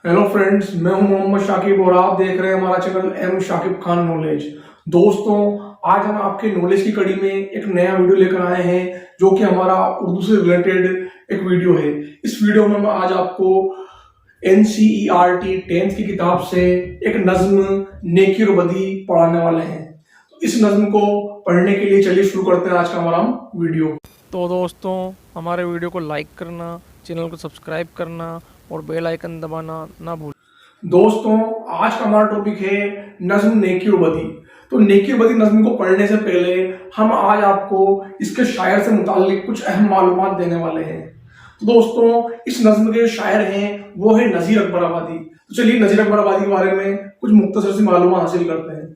Hello friends, मैं हूं मोहम्मद शाकिब और आप देख रहे हैं हमारा channel M Shakib Khan knowledge. दोस्तों, आज हम आपके नॉलेज की कड़ी में एक नया वीडियो लेकर आए हैं जो कि हमारा उर्दू से रिलेटेड एक वीडियो है। इस वीडियो में हम आज आपको NCERT 10th की किताब से एक नज्म नेकी और बदी पढ़ाने वाले हैं। तो इस नज्म को पढ़ने के लिए चलिए शुरू करते हैं आज का हमारा वीडियो। तो दोस्तों, हमारे वीडियो को लाइक करना, चैनल को सब्सक्राइब करना और बेल आइकन दबाना ना भूलें। दोस्तों, आज का हमारा टॉपिक है नज्म नेकी और बदी। तो नेकी और बदी नज्म को पढ़ने से पहले हम आज आपको इसके शायर से मुताल्लिक कुछ अहम मालूमात देने वाले हैं। तो दोस्तों, इस नज्म के शायर हैं वो है नजीर अकबराबादी। तो चलिए नजीर अकबराबादी के बारे में कुछ मुख्तसर सी मालूमात हासिल करते हैं।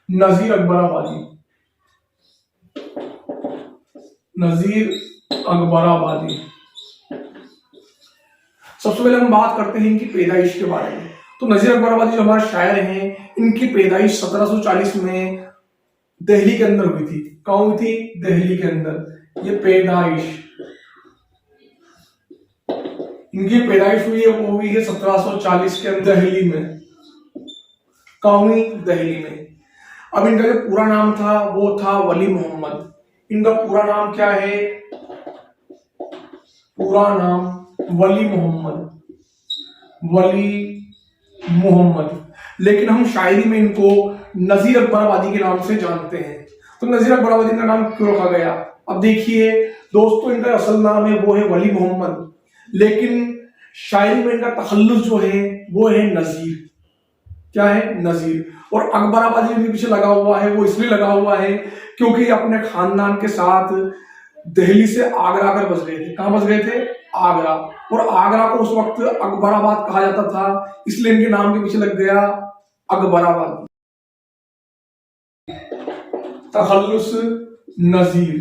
नजीर अकबराबादी, नजीर अकबराबादी। सबसे पहले हम बात करते हैं इनकी पैदाइश के बारे में। तो नजीर अकबराबादी जो हमारे शायर हैं, इनकी पैदाइश 1740 में दिल्ली के अंदर हुई थी। कहाँ हुई थी? दिल्ली के अंदर। ये पैदाइश, इनकी पैदाइश हुई है वो हुई है 1740 के अंदर दिल्ली में। कहाँ हुई? दिल्ली में। अब इनका जो पूरा नाम था वो था वली मोहम्मद। इनका पूरा नाम क्या है? पूरा नाम वली मोहम्मद, वली मोहम्मद। लेकिन हम शायरी में इनको नजीर अकबराबादी के नाम से जानते हैं। तो नजीर अकबराबादी का नाम क्यों रखा गया? अब देखिए दोस्तों, इनका असल नाम है वो है वली मोहम्मद, लेकिन शायरी में इनका तखल्लुस जो है वो है नजीर। क्या है? नजीर। और अकबराबादी इनके पीछे लगा हुआ है वो इसलिए लगा हुआ है क्योंकि अपने खानदान के साथ दिल्ली से आगरा आकर बस गए थे। कहां बस गए थे? आगरा। और आगरा को उस वक्त अकबराबाद कहा जाता था, इसलिए इनके नाम के पीछे लग गया अकबराबाद। तखल्लुस नजीर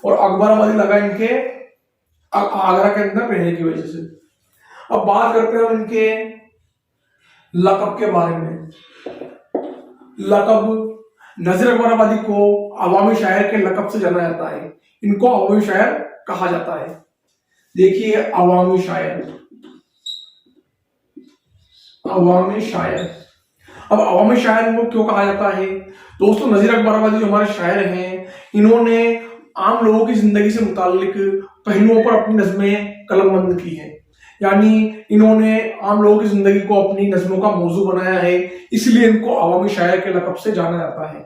और अकबराबादी लगा इनके आगरा के अंदर रहने की वजह से। अब बात करते हैं हम इनके लक़ब के बारे में। लक़ब, नजीर अकबराबादी को अवामी शायर के लक़ब से जाना जाता है। इनको अवामी शायर कहा जाता है। देखिए, अवामी शायर, अवामी शायर। अब अवामी शायर इनको क्यों कहा जाता है? दोस्तों, नजीर अकबराबादी जो हमारे शायर हैं, इन्होंने आम लोगों की जिंदगी से मुताल्लिक पहलुओं पर अपनी नज़में कलमबंद की हैं। यानी इन्होंने आम लोगों की जिंदगी को अपनी नज़मों का मौजू बनाया है, इसलिए इनको अवामी शायर के लक़ब से जाना जाता है।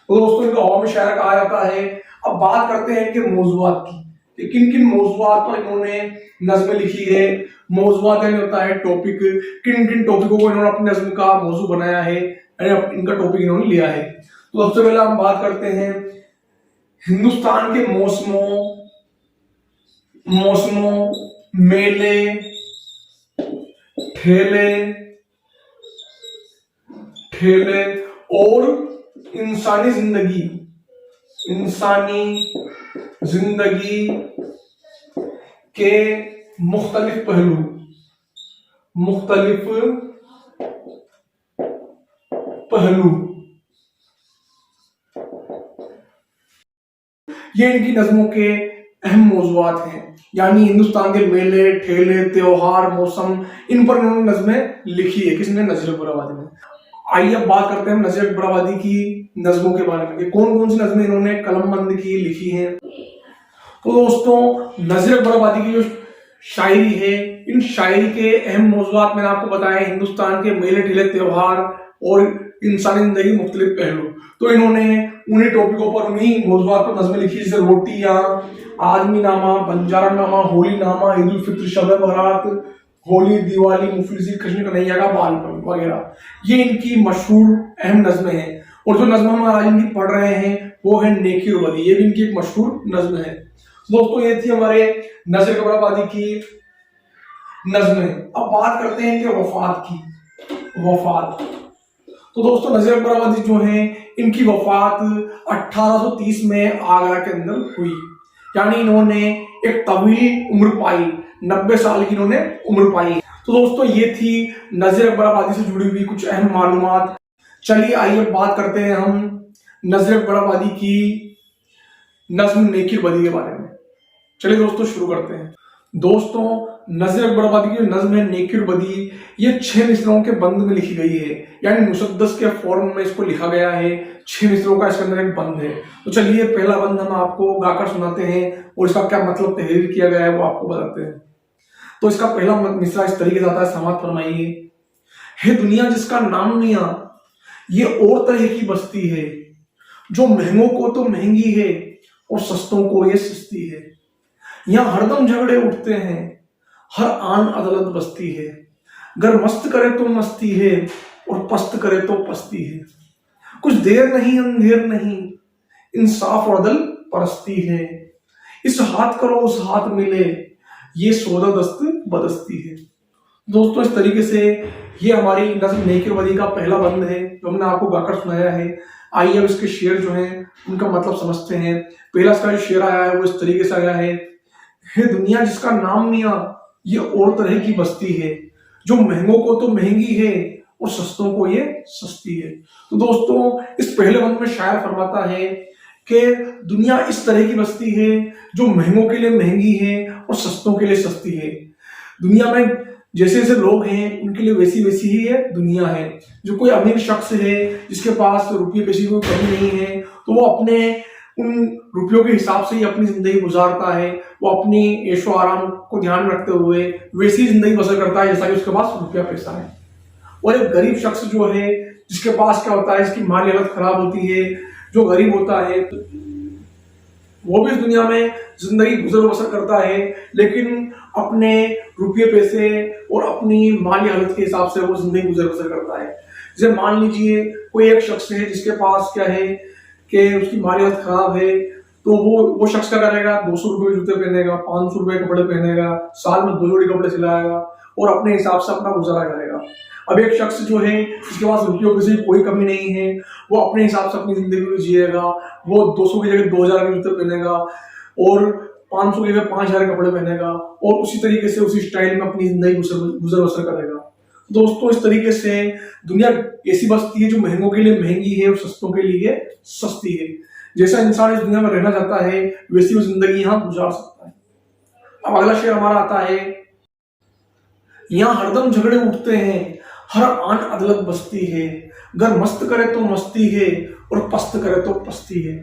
तो दोस्तों, इनको अवामी शायर कहा जाता है। अब बात करते हैं इनके मौज़ूआत की, किन किन मौज़ूआत पर इन्होंने नज़में लिखी है। मौज़ूआत यानी होता है टॉपिक, किन किन टॉपिकों को इन्होंने अपनी नज़्म का मौजू बनाया है, इनका टॉपिक इन्होंने लिया है। तो सबसे पहले हम बात करते हैं हिंदुस्तान के मौसमों, मेले, ठेले और इंसानी जिंदगी के मुख्तलिफ पहलू। ये इनकी नज़मों के अहम मौज़ूआत हैं। यानी हिंदुस्तान के मेले, ठेले, त्योहार, मौसम, इन पर इन्होंने नज़में लिखी है। किसने? नजीर अकबराबादी ने। आइए अब बात करते हैं नजीर अकबराबादी की नज़मों के बारे में, कौन कौन सी नज़में इन्होंने कलमबंद की, लिखी हैं। तो दोस्तों, नजीर अकबराबादी की जो शायरी है, इन शायरी के अहम मौज़ूआत मैंने आपको बताया, हिंदुस्तान के मेले, ठेले, त्योहार और इंसानी जिंदगी के मुख्तलिफ पहलू। तो इन्होंने उन्हीं टॉपिकों पर, उन्हीं मौज़ूआत पर नज़में लिखी, जैसे रोटियां, आदमी नामा, बंजारा नामा, होली नामा, ईद उल फित्र, शब बारात, होली, दिवाली, मुफलिसी, कृष्ण कन्हैया का बालपन वगैरह। ये इनकी मशहूर अहम नज़में हैं। और जो नज़्म हम आज इनकी पढ़ रहे हैं वो है नेकी और बदी। ये भी इनकी एक मशहूर नज़्म है। दोस्तों, ये थी हमारे नजीर अकबराबादी की नज़्में। अब बात करते हैं कि वफात की। वफात, तो दोस्तों, नजीर अकबराबादी जो हैं, इनकी वफात 1830 में आगरा के अंदर हुई। यानी इन्होंने एक तवील उम्र पाई, 90 साल की इन्होंने उम्र पाई। तो दोस्तों, ये थी नजीर अकबराबादी से जुड़ी हुई कुछ अहम मालूमात। चलिए आइए बात करते हैं हम नजीर अकबराबादी की नज्म नेकी और बदी के बारे में। चलिए दोस्तों शुरू करते हैं। दोस्तों, नज़ीर अकबर आबादी की जो नज्म है नेकी और बदी, ये 6 मिसरों के बंद में लिखी गई है, यानी मुसद्दस के फॉर्म में इसको लिखा गया है। 6 मिसरों का इसके अंदर एक बंद है। तो चलिए पहला बंद हम आपको गाकर सुनाते हैं और इसका क्या मतलब तहरीर किया गया है वो आपको बताते हैं। तो इसका पहला मिसरा इस तरीके से आता है, समात फरमाइए। है दुनिया जिसका नाम मियां, ये और तरह की बस्ती है, जो महंगों को तो महंगी है और सस्तों को ये सस्ती है। यहाँ हरदम झगड़े उठते हैं, हर आन अदालत बस्ती है। गर मस्त करे तो मस्ती है और पस्त करे तो पस्ती है। कुछ देर नहीं अंधेर नहीं, इंसाफ और अदल परस्ती है। इस हाथ करो उस हाथ मिले, ये सौदा दस्त बदस्ती है। दोस्तों, इस तरीके से ये हमारी नज़्म नेकी और बदी का पहला बंद है जो हमने आपको गाकर सुनाया है। आइए अब इसके शेर जो हैं उनका मतलब समझते हैं। पहला इसका जो शेर आया है वो इस तरीके से आया है दुनिया जिसका नाम मियां, ये और तरह की बस्ती है, जो महंगों को तो महंगी है और सस्तों को ये सस्ती है। तो दोस्तों, इस पहले बंद में शायर फरमाता है कि दुनिया इस तरह की बस्ती है जो महंगों के लिए महंगी है और सस्तों के लिए सस्ती है। दुनिया में जैसे जैसे लोग हैं उनके लिए वैसी वैसी ही है दुनिया है। जो कोई अमीर शख्स है जिसके पास रुपये पैसे की कोई कमी नहीं है, तो वो अपने उन रुपयों के हिसाब से ही अपनी जिंदगी गुजारता है। वो अपनी ऐशो आराम को ध्यान रखते हुए वैसी जिंदगी बसर करता है जैसा कि उसके पास रुपया पैसा है। और एक गरीब शख्स जो है जिसके पास क्या होता है, इसकी माली हालत खराब होती है, जो गरीब होता है वो भी इस दुनिया में जिंदगी गुजर बसर करता है, लेकिन अपने रुपये पैसे और अपनी माली हालत के हिसाब से वो जिंदगी गुजर बसर करता है। जैसे मान लीजिए कोई एक शख्स है जिसके पास क्या है कि उसकी माली हालत खराब है, तो वो शख्स क्या करेगा, 200 रुपये के जूते पहनेगा, 500 रुपये के कपड़े पहनेगा, साल में 2 जोड़ी कपड़े सिलाएगा और अपने हिसाब से अपना गुजारा करेगा। अब एक शख्स जो है जिसके पास रुपयों पैसे की कोई कमी नहीं है, वो अपने हिसाब से अपनी जिंदगी को जिएगा। वो 200 की जगह 2000 के जूते पहनेगा और 500 की जगह 5000 कपड़े पहनेगा और उसी तरीके से उसी स्टाइल में अपनी जिंदगी गुजर बसर करेगा। दोस्तों, इस तरीके से दुनिया ऐसी बस्ती है जो महंगों के लिए महंगी है और सस्तों के लिए सस्ती है। जैसा इंसान इस दुनिया में रहना चाहता है वैसी वो जिंदगी यहाँ गुजार सकता है। अब अगला शेर हमारा आता है, यहाँ हरदम झगड़े उठते हैं, हर आन अदालत बस्ती है। गर मस्त करे तो मस्ती है और पस्त करे तो पस्ती है।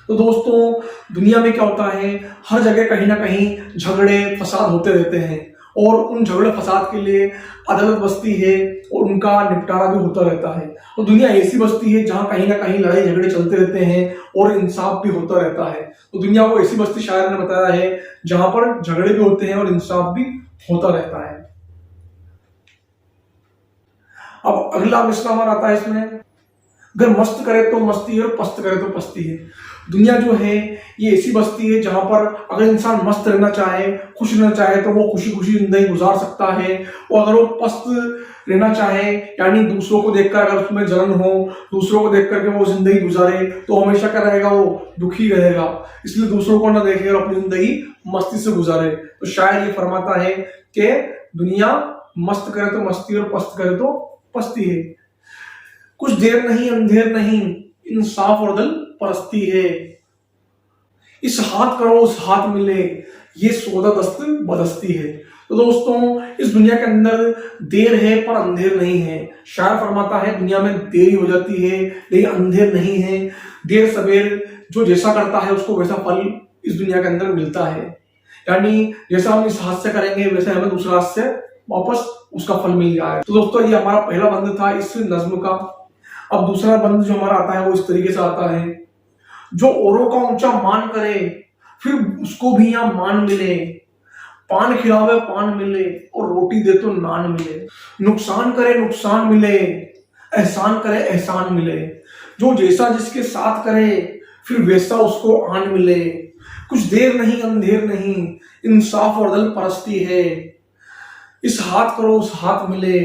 तो दोस्तों, दुनिया में क्या होता है, हर जगह कहीं ना कहीं झगड़े फसाद होते रहते हैं और उन झगड़े फसाद के लिए अदालत बस्ती है और उनका निपटारा भी होता रहता है। तो दुनिया ऐसी बस्ती है जहां कहीं ना कहीं लड़ाई झगड़े चलते रहते हैं और इंसाफ भी होता रहता है। तो दुनिया को ऐसी बस्ती शायर ने बताया है जहां पर झगड़े भी होते हैं और इंसाफ भी होता रहता है। अब अगला मिसरा हमारा आता है इसमें, अगर मस्त करे तो मस्ती है और पस्त करे तो पस्ती है। दुनिया जो है ये ऐसी बस्ती है जहां पर अगर इंसान मस्त रहना चाहे, खुश रहना चाहे तो वो खुशी खुशी जिंदगी गुजार सकता है, और अगर वो पस्त रहना चाहे यानी दूसरों को देखकर अगर उसमें जलन हो, दूसरों को देख करके वो जिंदगी गुजारे, तो हमेशा क्या रहेगा, वो दुखी रहेगा। इसलिए दूसरों को ना देखे और अपनी जिंदगी मस्ती से गुजारे। तो शायद ये फरमाता है कि दुनिया मस्त करे तो मस्ती और पस्त करे तो पस्ती है। कुछ देर नहीं अंधेर नहीं, इंसाफ और दल परस्ती है। इस हाथ करो उस हाथ मिले, ये सौदा दस्त बदस्ती है। तो दोस्तों, इस दुनिया के अंदर देर है पर अंधेर नहीं है। शायर फरमाता है दुनिया में देरी हो जाती है लेकिन अंधेर नहीं है। देर सवेर जो जैसा करता है उसको वैसा फल इस दुनिया के अंदर मिलता है। यानी जैसा हम इस हाथ से करेंगे वैसे हमें दूसरा हाथ से वापस उसका फल मिल जाए। तो दोस्तों, ये हमारा पहला बंद था इस नज्म का। अब दूसरा बंद जो हमारा आता है वो इस तरीके से आता है, जो औरों का ऊंचा मान करे फिर उसको भी यहाँ मान मिले, पान खिलावे पान मिले और रोटी दे तो नान मिले। नुकसान करे नुकसान मिले, एहसान करे एहसान मिले। जो जैसा जिसके साथ करे फिर वैसा उसको आन मिले। कुछ देर नहीं अंधेर नहीं, इंसाफ और दल परस्ती है। इस हाथ करो उस हाथ मिले,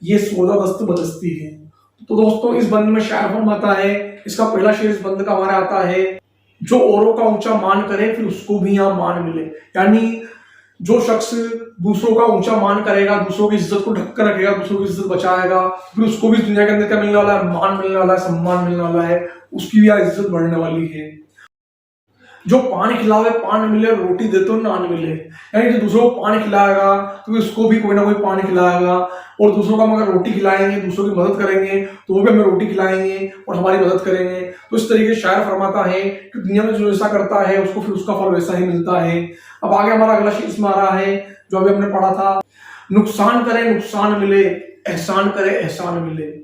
ये सौदा दस्त बदस्ती है। तो दोस्तों, इस बंद में शायर फरमाता है, इसका पहला शेर इस बंद का हमारा आता है, जो औरों का ऊंचा मान करे फिर उसको भी यहाँ मान मिले। यानी जो शख्स दूसरों का ऊंचा मान करेगा, दूसरों की इज्जत को ढक कर रखेगा, दूसरों की इज्जत बचाएगा, फिर उसको भी दुनिया के अंदर क्या मिलने वाला है, मान मिलने वाला है, सम्मान मिलने वाला है, उसकी भी यहाँ इज्जत बढ़ने वाली है। जो पानी खिलावे पान मिले, रोटी दे तो नान मिले। यानी जो दूसरों को पानी खिलाएगा तो उसको भी कोई ना कोई पानी खिलाएगा, और दूसरों को हम अगर रोटी खिलाएंगे, दूसरों की मदद करेंगे तो वो भी हमें रोटी खिलाएंगे और हमारी मदद करेंगे। तो इस तरीके से शायर फरमाता है कि दुनिया में जो ऐसा करता है उसको फिर उसका फल वैसा ही मिलता है। अब आगे हमारा अगला शेर इसमें आ रहा है जो अभी हमने पढ़ा था, नुकसान करे नुकसान मिले, एहसान करे एहसान मिले।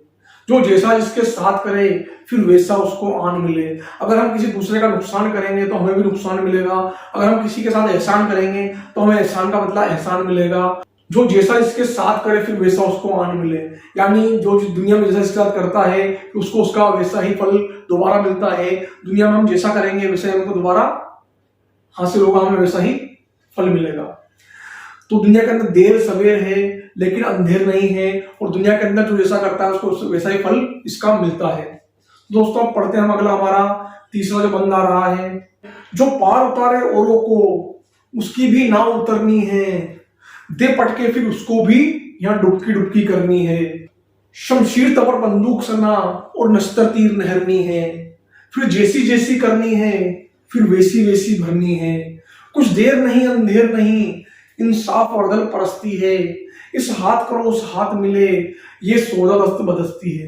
जो जैसा जिसके साथ करे फिर वैसा उसको आन मिले। अगर हम किसी दूसरे का नुकसान करेंगे तो हमें भी नुकसान मिलेगा, अगर हम किसी के साथ एहसान करेंगे तो हमें एहसान का बदला एहसान मिलेगा। जो जैसा इसके साथ करे फिर वैसा उसको आन मिले। यानी जो दुनिया में जैसा इसके साथ करता है उसको उसका वैसा ही फल दोबारा मिलता है। दुनिया में हम जैसा करेंगे वैसे हमको दोबारा हासिल होगा, हमें वैसा ही फल मिलेगा। तो दुनिया के अंदर देर सवेर है लेकिन अंधेर नहीं है, और दुनिया के अंदर जो जैसा करता है उसको वैसा ही फल इसका मिलता है। दोस्तों अब पढ़ते हैं हम अगला हमारा तीसरा जो बंद आ रहा है, जो पार उतारे औरों को उसकी भी नाव उतरनी है, दे पटके फिर उसको भी यहाँ डुबकी डुबकी करनी है। शमशीर तबर बंदूक सना और नस्तर तीर नहरनी है, फिर जैसी जैसी करनी है फिर वैसी वैसी भरनी है। कुछ देर नहीं अंधेर नहीं, इंसाफ और अदल परस्ती है, इस हाथ करो उस हाथ मिले, ये सौदा दस्त बदस्ती है।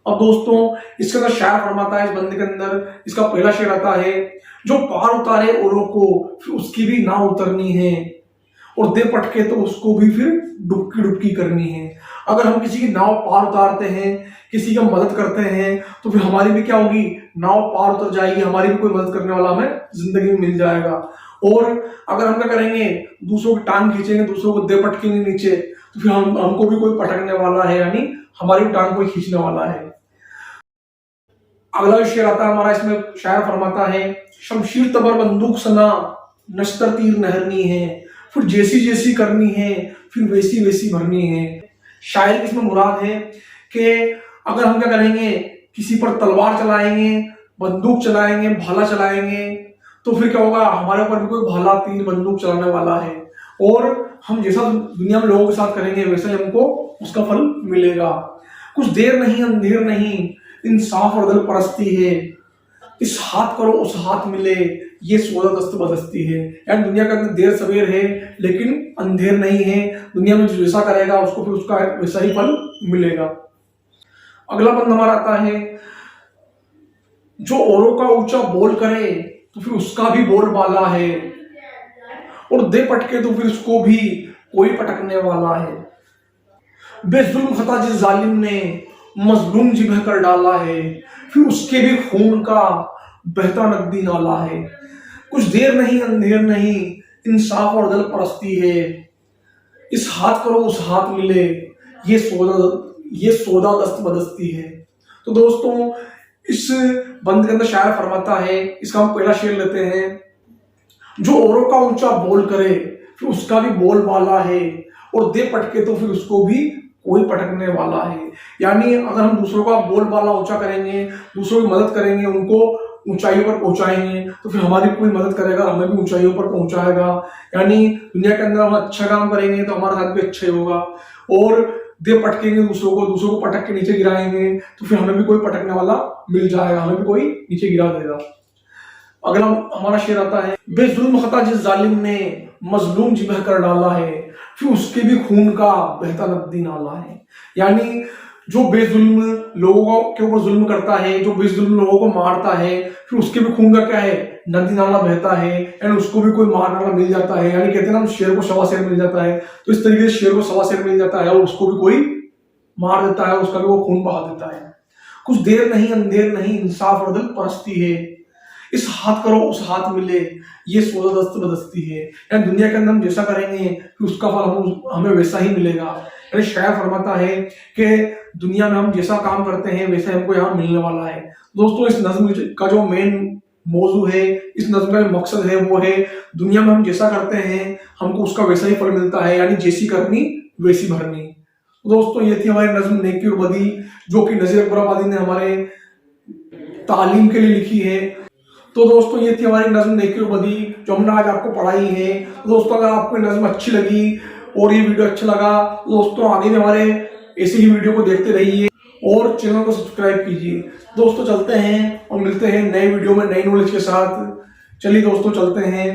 अब दोस्तों इसके अंदर शायर फरमाता है, इस बंदे के अंदर इसका पहला शेर आता है, जो पार उतारे औरों को फिर उसकी भी नाव उतरनी है, और दे पटके तो उसको भी फिर डुबकी डुबकी करनी है। अगर हम किसी की नाव पार उतारते हैं, किसी की मदद करते हैं तो फिर हमारी भी क्या होगी, नाव पार उतर जाएगी, हमारी भी कोई मदद करने वाला हमें जिंदगी में मिल जाएगा। और अगर हम क्या करेंगे, दूसरों की टांग खींचेंगे, दूसरों को दे पटकेंगे नीचे, तो फिर हमको भी कोई पटकने वाला है, यानी हमारी टांग कोई खींचने वाला है। अगला शेर आता है हमारा, इसमें शायर फरमाता है, शमशीर तबर बंदूक सना नश्तर तीर नहरनी है, फिर जैसी जैसी करनी है फिर वैसी वैसी भरनी है। शायर की इसमें मुराद है कि अगर हम क्या करेंगे, किसी पर तलवार चलाएंगे, बंदूक चलाएंगे, भाला चलाएंगे, तो फिर क्या होगा, हमारे ऊपर भी कोई भाला तीर बंदूक चलाने वाला है, और हम जैसा दुनिया में लोगों के साथ करेंगे वैसा ही हमको उसका फल मिलेगा। कुछ देर नहीं अंधेर नहीं, इंसाफ और अदल परस्ती है, इस हाथ करो उस हाथ मिले, ये सौदा दस्त बदस्ती है। यानी दुनिया के अंदर देर सवेर है लेकिन अंधेर नहीं है, दुनिया में जो जैसा करेगा उसको फिर उसका वैसा ही फल मिलेगा। अगला बंद हमारा आता है, जो औरों का ऊंचा बोल करे तो फिर उसका भी बोल वाला है, और दे पटके तो फिर उसको भी कोई पटकने वाला है। बेजुल्म खता जिस जालिम ने मजलूम जिबह कर डाला है, फिर उसके भी खून का बहता नकदी नाला है। कुछ देर नहीं अंधेर नहीं, इंसाफ और अदल परस्ती है, इस हाथ करो उस हाथ मिले, ये सौदा दस्त बदस्ती है। तो दोस्तों इस बंद के अंदर शायर फरमाता है, इसका हम पहला शेर लेते हैं, जो औरों का ऊंचा बोल करे फिर उसका भी बोल वाला है, और दे पटके तो फिर उसको भी कोई पटकने वाला है। यानी अगर हम दूसरों का बोल वाला ऊंचा करेंगे, दूसरों की मदद करेंगे, उनको ऊंचाइयों पर पहुंचाएंगे, तो फिर हमारी कोई मदद करेगा, हमें भी ऊंचाइयों पर पहुंचाएगा। यानी दुनिया के अंदर हम अच्छा काम करेंगे तो हमारा साथ भी अच्छा ही होगा, और दे पटकेंगे दूसरों को पटक के नीचे गिराएंगे तो फिर हमें भी कोई पटकने वाला मिल जाएगा, हमें भी कोई नीचे गिरा देगा। अगला हमारा शेर आता है, बेजुल्म खता जिस जालिम ने मजलूम जिबह कर डाला है, फिर उसके भी खून का बहता नकदी नाला है। यानी जो बेजुल्म लोगों के ऊपर जुल्म करता है, जो बेजुल्म लोगों को मारता है, फिर उसके भी खून का क्या है, नदी नाला बहता है, यानी उसको भी कोई मारने वाला मिल जाता है। यानी कहते हैं ना, शेर को सवा शेर मिल जाता है, तो इस तरीके से शेर को सवा शेर मिल जाता है और उसको भी कोई मार देता है, उसका भी वो खून बहा देता है। कुछ देर नहीं अंधेर नहीं, इंसाफ और अदल परस्ती है, इस हाथ करो उस हाथ मिले, ये सौदा दस्त बदस्ती है। यानी दुनिया के अंदर हम जैसा करेंगे कि उसका फल हमें वैसा ही मिलेगा। यानी शायर फरमाता है कि दुनिया में हम जैसा काम करते हैं वैसा हमको यहाँ मिलने वाला है। दोस्तों इस नज्म का जो मेन मौजू है, इस नज्म का मकसद है वो है, दुनिया में हम जैसा करते हैं हमको उसका वैसा ही फल मिलता है, यानी जैसी करनी वैसी भरनी। दोस्तों ये थी हमारी नज्म नेकी और बदी, जो कि नजीर अकबर आबादी ने हमारे तालीम के लिए लिखी है। तो दोस्तों ये थी हमारी नज्म नेकी और बदी जो हमने आज आपको पढ़ाई है। दोस्तों अगर आपको नज्म अच्छी लगी और ये वीडियो अच्छा लगा, दोस्तों आगे भी हमारे ऐसे ही वीडियो को देखते रहिए और चैनल को सब्सक्राइब कीजिए। दोस्तों चलते हैं और मिलते हैं नए वीडियो में नई नॉलेज के साथ। चलिए दोस्तों चलते हैं